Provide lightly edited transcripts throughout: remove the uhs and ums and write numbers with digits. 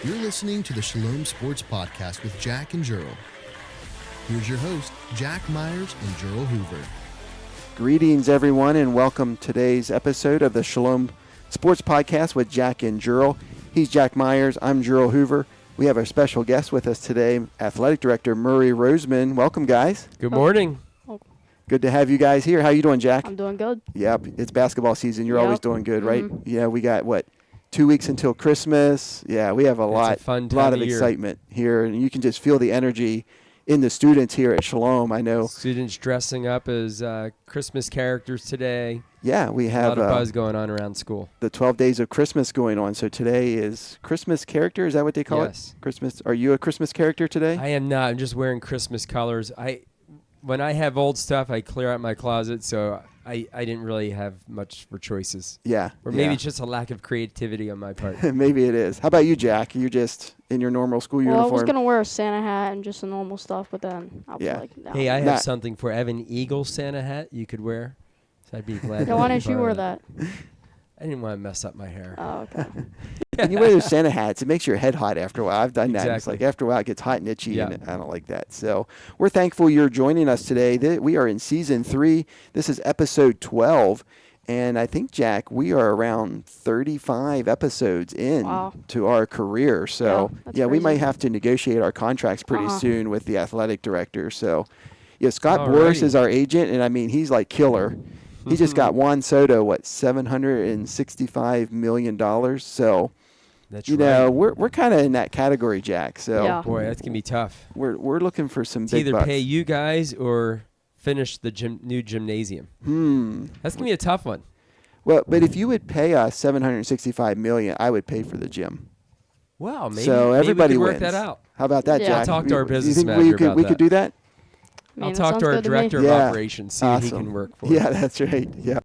You're listening to the Shalom Sports Podcast with Jack and Gerald. Here's your host, Jack Myers and Gerald Hoover. Greetings, everyone, and welcome to today's episode of the Shalom Sports Podcast with Jack and Gerald. He's Jack Myers. I'm Gerald Hoover. We have our special guest with us today, Athletic Director Murray Roseman. Welcome, guys. Good morning. Good to have you guys here. How you doing, Jack? I'm doing good. Yep, it's basketball season. You're always doing good, right? Mhm. Yeah, we got, 2 weeks until Christmas. Yeah, we have a lot of excitement here, and you can just feel the energy in the students here at Shalom. I know Students dressing up as Christmas characters today. Yeah, we have a lot of buzz going on around school. The 12 days of Christmas going on. So today is Christmas character. Is that what they call Yes. it? Christmas. Are you a Christmas character today? I am not. I'm just wearing Christmas colors. When I have old stuff, I clear out my closet, so I didn't really have much for choices. Yeah. Or maybe it's just a lack of creativity on my part. Maybe it is. How about you, Jack? You're just in your normal school uniform? I was going to wear a Santa hat and just the normal stuff, but then I'll be like, no. Hey, I have something for Evan Eagle Santa hat you could wear. So I'd be glad to Why didn't you wear that? I didn't want to mess up my hair. Oh, okay. When you wear those Santa hats, it makes your head hot after a while. I've done that. It's Exactly. like after a while it gets hot and itchy, and I don't like that. So we're thankful you're joining us today. We are in Season 3. This is Episode 12. And I think, Jack, we are around 35 episodes in to our career. So, we might have to negotiate our contracts pretty soon with the athletic director. So, Scott Boris is our agent, and, I mean, he's like killer. He just got Juan Soto, $765 million. So, That's we're kind of in that category, Jack. So, boy, that's going to be tough. We're looking for some It's big either bucks. pay you guys or finish the new gymnasium. That's going to be a tough one. Well, but if you would pay us $765 million, I would pay for the gym. Wow, maybe, so everybody we could work wins. that out. How about that, Jack? I'll talk to our business you think manager about we could do that? I'll talk to our director of operations, see what he can work for. Yeah, that's right. Yeah.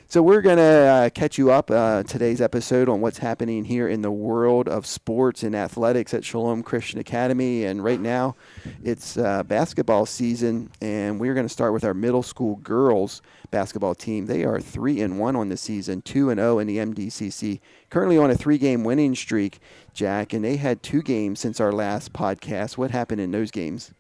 So we're going to catch you up today's episode on what's happening here in the world of sports and athletics at Shalom Christian Academy. And right now it's basketball season, and we're going to start with our middle school girls basketball team. They are 3-1 on the season, 2-0 in the MDCC, currently on a 3-game winning streak, Jack, and they had 2 games since our last podcast. What happened in those games?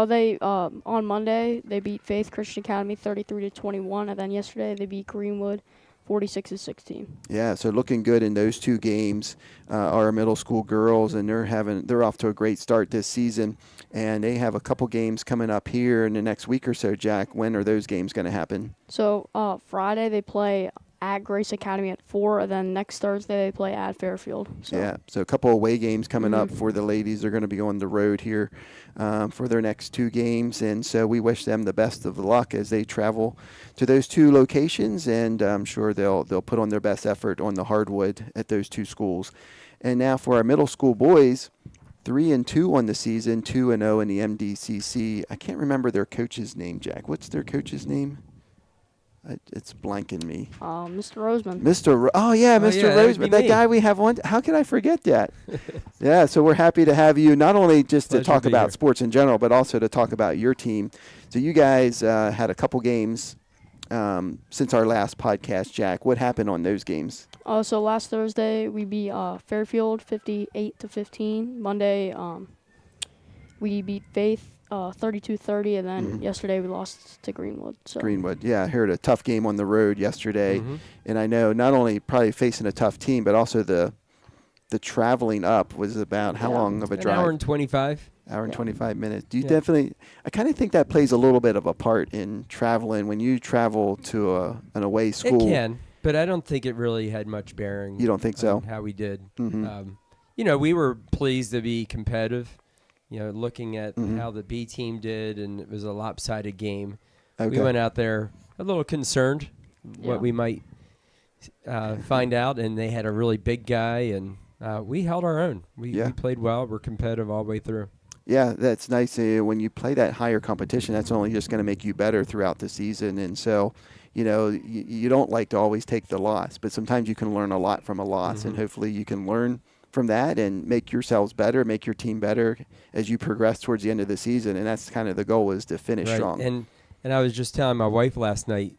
They on Monday they beat Faith Christian Academy 33-21, and then yesterday they beat Greenwood 46-16. Yeah, so looking good in those 2 games. Our middle school girls, and they're off to a great start this season, and they have a couple games coming up here in the next week or so. Jack, when are those games going to happen? So Friday they play at Grace Academy at 4, and then next Thursday they play at Fairfield. So a couple away games coming up for the ladies. They're going to be on the road here for their next 2 games, and so we wish them the best of luck as they travel to those 2 locations, and I'm sure they'll put on their best effort on the hardwood at those 2 schools. And now for our middle school boys, 3-2 on the season, 2-0 in the MDCC. I can't remember their coach's name, Jack. What's their coach's name? It's blanking me. Mr. Roseman. Mr. Roseman. That guy we have on. How could I forget that? Yeah, so we're happy to have you, not only just to talk about sports in general, but also to talk about your team. So you guys had a couple games since our last podcast, Jack. What happened on those games? So last Thursday we beat Fairfield 58-15. Monday we beat Faith 32-30, and then yesterday we lost to Greenwood. So. Greenwood, yeah, I heard a tough game on the road yesterday, and I know not only probably facing a tough team, but also the traveling up was about how long of a drive? An hour and 25. Hour and 25 minutes. Do you definitely? I kind of think that plays a little bit of a part in traveling when you travel to an away school. It can, but I don't think it really had much bearing. You don't think so? How we did. We were pleased to be competitive. Looking at how the B team did, and it was a lopsided game. Okay. We went out there a little concerned what we might find out, and they had a really big guy, and we held our own. We played well. We're competitive all the way through. Yeah, that's nice. When you play that higher competition, that's only just going to make you better throughout the season. And so, you don't like to always take the loss, but sometimes you can learn a lot from a loss, and hopefully you can learn from that and make yourselves better, make your team better as you progress towards the end of the season. And that's kind of the goal, is to finish strong. And I was just telling my wife last night,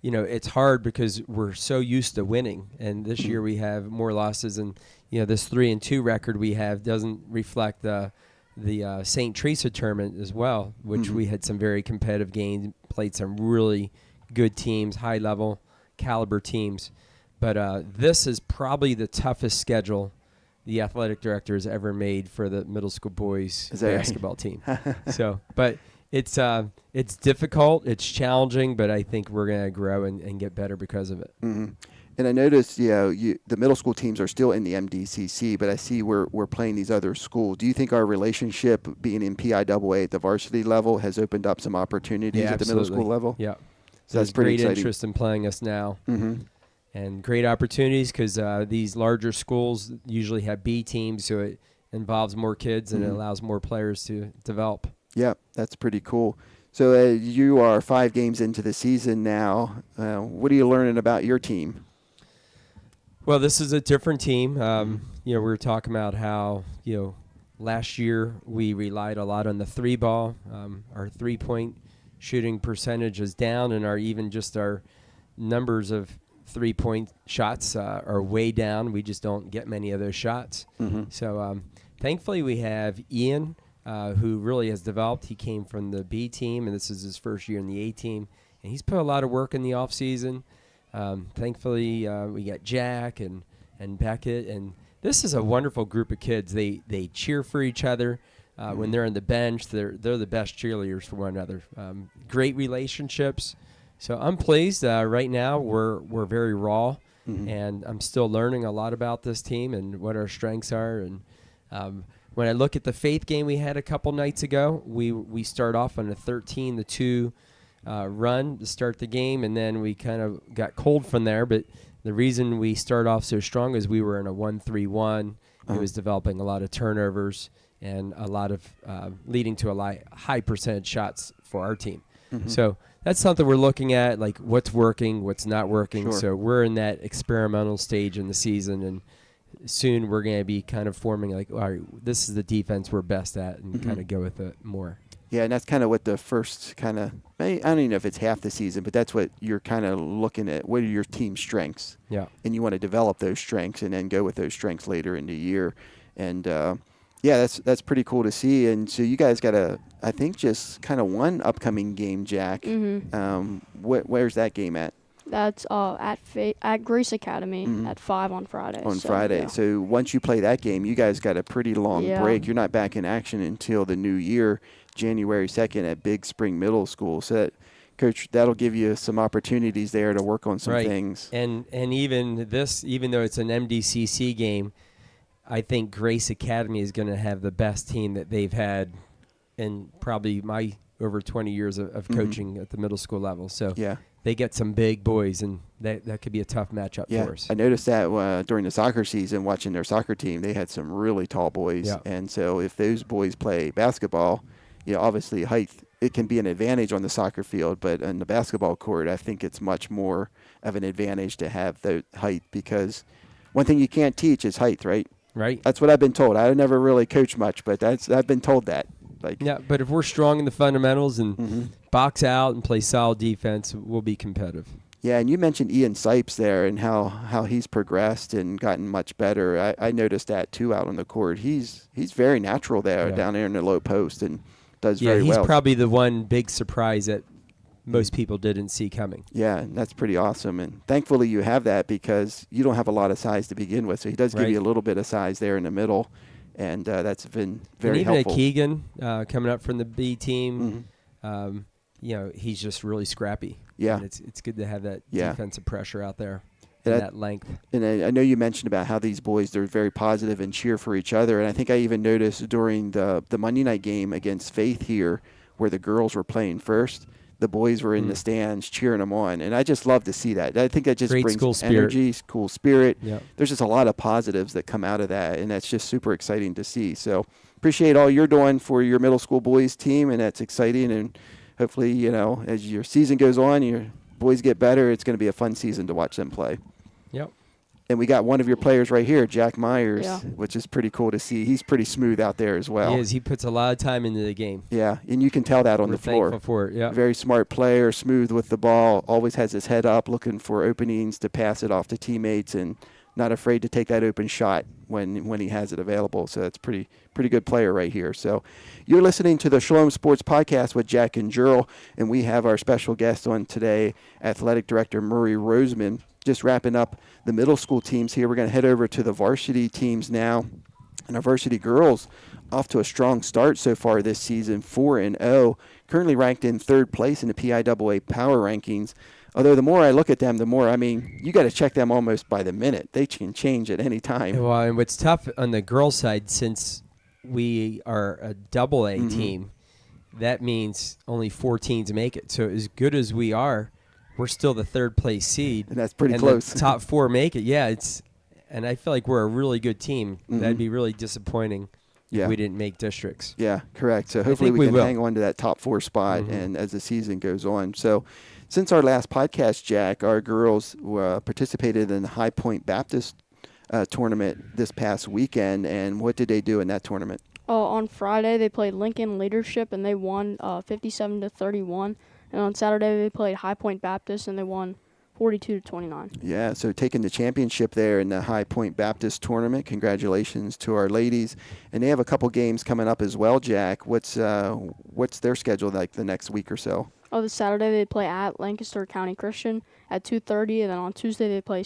it's hard because we're so used to winning, and this year we have more losses. And this 3-2 record we have doesn't reflect the St. Teresa tournament as well, which we had some very competitive games, played some really good teams, high-level caliber teams. But this is probably the toughest schedule the athletic director has ever made for the middle school boys basketball team. But it's difficult, it's challenging, but I think we're going to grow and get better because of it. Mm-hmm. And I noticed, the middle school teams are still in the MDCC, but I see we're playing these other schools. Do you think our relationship being in PIAA at the varsity level has opened up some opportunities at the middle school level? Yeah. So that's pretty exciting. Great interest in playing us now. Mm-hmm. And great opportunities because these larger schools usually have B teams, so it involves more kids and it allows more players to develop. Yeah, that's pretty cool. So you are 5 games into the season now. What are you learning about your team? Well, this is a different team. We were talking about how, last year we relied a lot on the 3-ball. Our 3-point shooting percentage is down, and our numbers of 3-point shots are way down. We just don't get many of those shots. Mm-hmm. So thankfully we have Ian, who really has developed. He came from the B team, and this is his first year in the A team, and he's put a lot of work in the off season. Thankfully, we got Jack and Beckett, and this is a wonderful group of kids. They cheer for each other. When they're on the bench, they're the best cheerleaders for one another. Great relationships. So I'm pleased. Right now, we're very raw, and I'm still learning a lot about this team and what our strengths are. And when I look at the Faith game we had a couple nights ago, we start off on a 13-2 run to start the game, and then we kind of got cold from there. But the reason we start off so strong is we were in a 1-3-1. It was developing a lot of turnovers and a lot of leading to a high percentage shots for our team. Mm-hmm. So that's something we're looking at, like what's working, what's not working. Sure. So we're in that experimental stage in the season, and soon we're going to be kind of forming like, all right, this is the defense we're best at, and kind of go with it more. Yeah, and that's kind of what the first kind of, I don't even know if it's half the season, but that's what you're kind of looking at. What are your team's strengths? Yeah. And you want to develop those strengths and then go with those strengths later in the year. And, that's pretty cool to see. And so you guys got I think just kind of one upcoming game, Jack. Mm-hmm. Where's that game at? That's at Grace Academy at 5 on Friday. On Friday. Yeah. So once you play that game, you guys got a pretty long Yeah. break. You're not back in action until the new year, January 2nd at Big Spring Middle School. So Coach, that'll give you some opportunities there to work on some things. And even though it's an MDCC game, I think Grace Academy is going to have the best team that they've had in probably my over 20 years of coaching at the middle school level. So they get some big boys, and that could be a tough matchup for us. I noticed that during the soccer season, watching their soccer team, they had some really tall boys. Yeah. And so if those boys play basketball, obviously height, it can be an advantage on the soccer field, but on the basketball court, I think it's much more of an advantage to have the height, because one thing you can't teach is height, right? Right. That's what I've been told. I never really coached much, but I've been told that. But if we're strong in the fundamentals and box out and play solid defense, we'll be competitive. Yeah, and you mentioned Ian Sipes there and how he's progressed and gotten much better. I noticed that too out on the court. He's very natural there down there in the low post and does very well. Yeah, he's probably the one big surprise that most people didn't see coming. Yeah, and that's pretty awesome. And thankfully you have that, because you don't have a lot of size to begin with. So he does give you a little bit of size there in the middle, and that's been very helpful. And even Keegan coming up from the B team, he's just really scrappy. Yeah. And it's good to have that defensive pressure out there. That length. And I know you mentioned about how these boys, they're very positive and cheer for each other. And I think I even noticed during the Monday night game against Faith here, where the girls were playing first, the boys were in the stands cheering them on. And I just love to see that. I think that just brings energy, cool spirit. Yep. There's just a lot of positives that come out of that, and that's just super exciting to see. So appreciate all you're doing for your middle school boys team, and that's exciting. And hopefully, as your season goes on, your boys get better, it's going to be a fun season to watch them play. Yep. And we got one of your players right here, Jack Myers, which is pretty cool to see. He's pretty smooth out there as well. He is. He puts a lot of time into the game. Yeah, and you can tell that on the floor. We're thankful for it, yeah. Very smart player, smooth with the ball, always has his head up, looking for openings to pass it off to teammates, and not afraid to take that open shot when he has it available. So that's pretty good player right here. So you're listening to the Shalom Sports Podcast with Jack and Jurl, and we have our special guest on today, Athletic Director Murray Roseman. Just wrapping up the middle school teams here. We're going to head over to the varsity teams now. And our varsity girls off to a strong start so far this season, 4-0, currently ranked in third place in the PIAA power rankings. Although the more I look at them, the more, you got to check them almost by the minute. They can change at any time. Well, and what's tough on the girls' side, since we are a AA team, that means only 4 teams make it. So as good as we are, we're still the third place seed. And that's pretty close. The top 4 make it. Yeah, and I feel like we're a really good team. That'd be really disappointing if we didn't make districts. Yeah, correct. So hopefully we can hang on to that top 4 spot and as the season goes on. So since our last podcast, Jack, our girls participated in the High Point Baptist tournament this past weekend. And what did they do in that tournament? On Friday, they played Lincoln Leadership, and they won 57-31. And on Saturday, they played High Point Baptist, and they won 42-29. Yeah, so taking the championship there in the High Point Baptist tournament. Congratulations to our ladies. And they have a couple games coming up as well, Jack. What's their schedule like the next week or so? This Saturday, they play at Lancaster County Christian at 2:30, and then on Tuesday, they play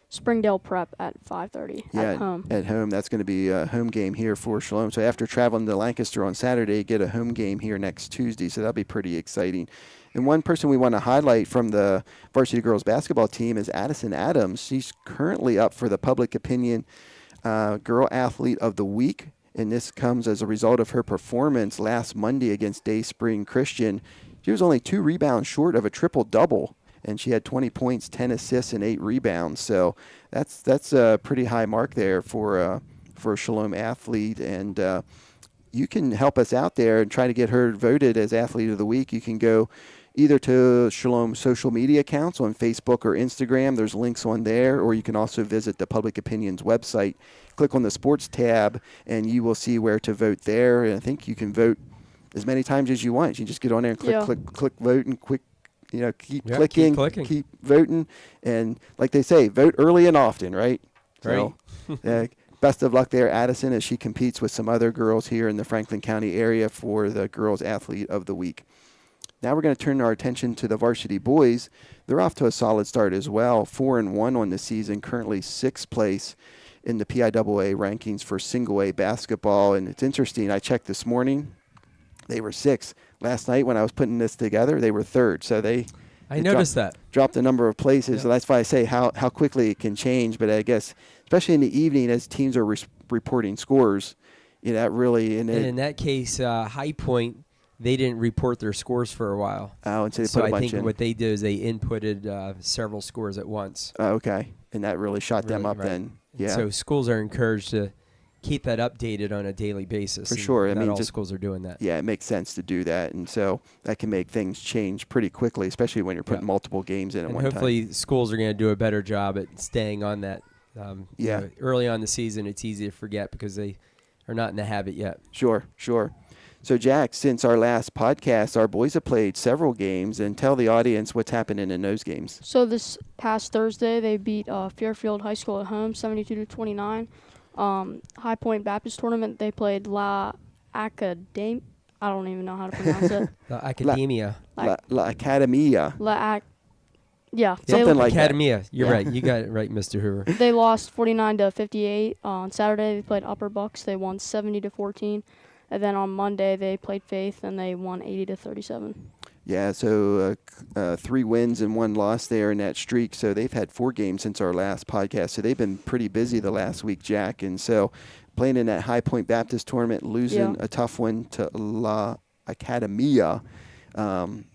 Springdale Prep at 5:30 at home. At home. That's going to be a home game here for Shalom. So after traveling to Lancaster on Saturday, get a home game here next Tuesday. So that'll be pretty exciting. And one person we want to highlight from the varsity girls basketball team is Addison Adams. She's currently up for the Public Opinion Girl Athlete of the Week. And this comes as a result of her performance last Monday against Day Spring Christian. She was only 2 rebounds short of a triple-double. And she had 20 points, 10 assists, and 8 rebounds. So that's a pretty high mark there for a Shalom athlete. And you can help us out there and try to get her voted as Athlete of the Week. You can go either to Shalom social media accounts on Facebook or Instagram. There's links on there. Or you can also visit the Public Opinions website. Click on the Sports tab, and you will see where to vote there. And I think you can vote as many times as you want. You just get on there and click vote, and keep clicking, keep voting, and like they say, vote early and often, right? Right. So, best of luck there, Addison, as she competes with some other girls here in the Franklin County area for the Girls Athlete of the Week. Now we're going to turn our attention to the varsity boys. They're off to a solid start as well, 4-1 on the season, currently 6th place in the PIAA rankings for single A basketball. And it's interesting, I checked this morning, they were 6th. Last night when I was putting this together, they were 3rd. So I noticed that. Dropped a number of places. So that's why I say how quickly it can change. But I guess, especially in the evening as teams are reporting scores, that really. And in that case, High Point, they didn't report their scores for a while. Oh, and so they put a bunch in. I think what they did is they inputted several scores at once. Oh, okay. And that really shot them up then. Yeah. So schools are encouraged to keep that updated on a daily basis. For sure. Not all schools are doing that. Yeah, it makes sense to do that. And so that can make things change pretty quickly, especially when you're putting multiple games in at one time. Hopefully schools are going to do a better job at staying on that. Early on in the season, it's easy to forget because they are not in the habit yet. Sure. So, Jack, since our last podcast, our boys have played several games, and tell the audience what's happening in those games. So this past Thursday, they beat Fairfield High School at home, 72-29. High Point Baptist Tournament, they played La Academia. I don't even know how to pronounce it. La Academia. La Academia. Something like Academia. That. You're right. You got it right, Mr. Hoover. They lost 49-58. On Saturday, they played Upper Bucks. They won 70-14. And then on Monday, they played Faith, and they won 80-37. Yeah, so 3 wins and 1 loss there in that streak. So they've had 4 games since our last podcast. So they've been pretty busy the last week, Jack. And so playing in that High Point Baptist tournament, losing a tough one to La Academia,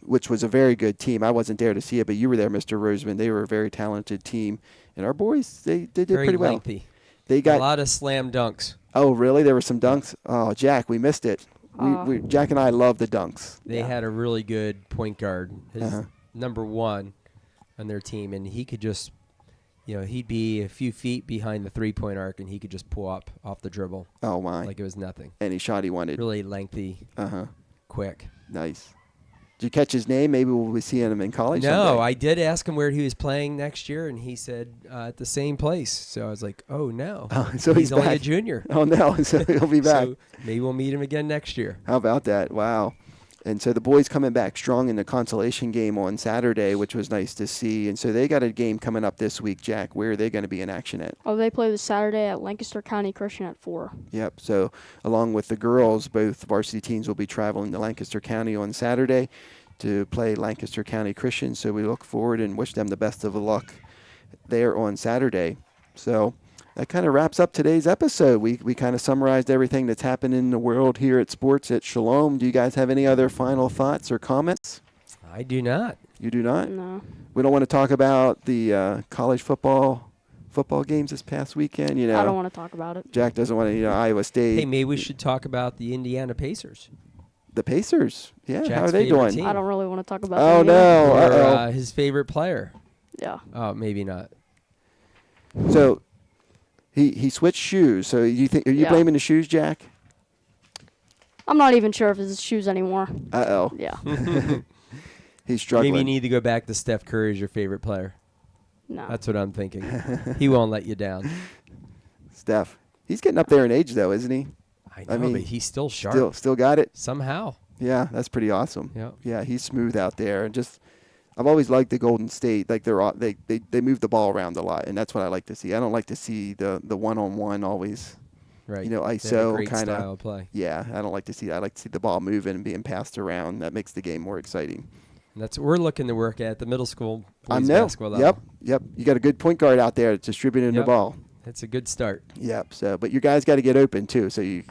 which was a very good team. I wasn't there to see it, but you were there, Mr. Roseman. They were a very talented team. And our boys, they did pretty well. Lengthy. They got a lot of slam dunks. Oh, really? There were some dunks? Oh, Jack, we missed it. Jack and I love the dunks. They had a really good point guard, number 1 on their team, and he could just, he'd be a few feet behind the 3-point arc, and he could just pull up off the dribble. Oh, my. Like it was nothing. Any shot he wanted. Really lengthy, quick. Nice. Did you catch his name? Maybe we'll be seeing him in college No, someday. I did ask him where he was playing next year, and he said at the same place. So I was like, oh, no. Oh, so he's only back. a junior. Oh, no. So he'll be back. So maybe we'll meet him again next year. How about that? Wow. And so the boys coming back strong in the consolation game on Saturday, which was nice to see. And so they got a game coming up this week, Jack. Where are they going to be in action at? Oh, they play this Saturday at Lancaster County Christian at 4. Yep. So along with the girls, both varsity teams will be traveling to Lancaster County on Saturday to play Lancaster County Christian. So we look forward and wish them the best of luck there on Saturday. So that kind of wraps up today's episode. We kind of summarized everything that's happened in the world here at sports at Shalom. Do you guys have any other final thoughts or comments? I do not. You do not? No. We don't want to talk about the college football games this past weekend. You know, I don't want to talk about it. Jack doesn't want to. Iowa State. Hey, maybe we should talk about the Indiana Pacers. The Pacers. Yeah, Jack's how are they favorite doing? team. I don't really want to talk about Oh them either. no! Or Uh-oh. his favorite player. Yeah. Oh, maybe not. So he switched shoes. So you think? Are you Yeah. blaming the shoes, Jack? I'm not even sure if it's his shoes anymore. Uh-oh. Yeah. He's struggling. Maybe you need to go back to Steph Curry as your favorite player. No. That's what I'm thinking. He won't let you down. Steph. He's getting up there in age, though, isn't he? I know, mean, but he's still sharp. Still got it. Somehow. Yeah, that's pretty awesome. Yeah. Yeah, he's smooth out there, and just I've always liked the Golden State. Like they move the ball around a lot, and that's what I like to see. I don't like to see the one-on-one always. Right. You know, They have a ISO great kind style of. play. Yeah, I don't like to see that. I like to see the ball moving and being passed around. That makes the game more exciting. And that's what we're looking to work at the middle school I boys know. basketball level. Yep. You got a good point guard out there that's distributing the Yep. ball. That's a good start. Yep. So, but your guys got to get open too. So you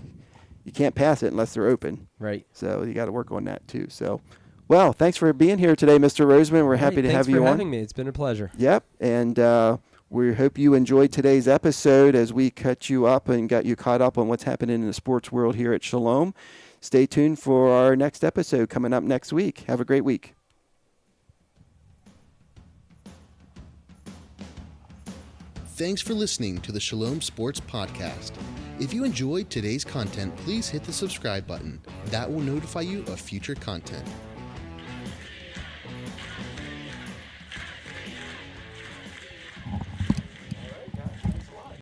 can't pass it unless they're open. Right. So you got to work on that too. So, well, thanks for being here today, Mr. Roseman. We're happy to have you Thanks for on. having me. It's been a pleasure. Yep. And we hope you enjoyed today's episode as we cut you up and got you caught up on what's happening in the sports world here at Shalom. Stay tuned for our next episode coming up next week. Have a great week. Thanks for listening to the Shalom Sports Podcast. If you enjoyed today's content, please hit the subscribe button. That will notify you of future content.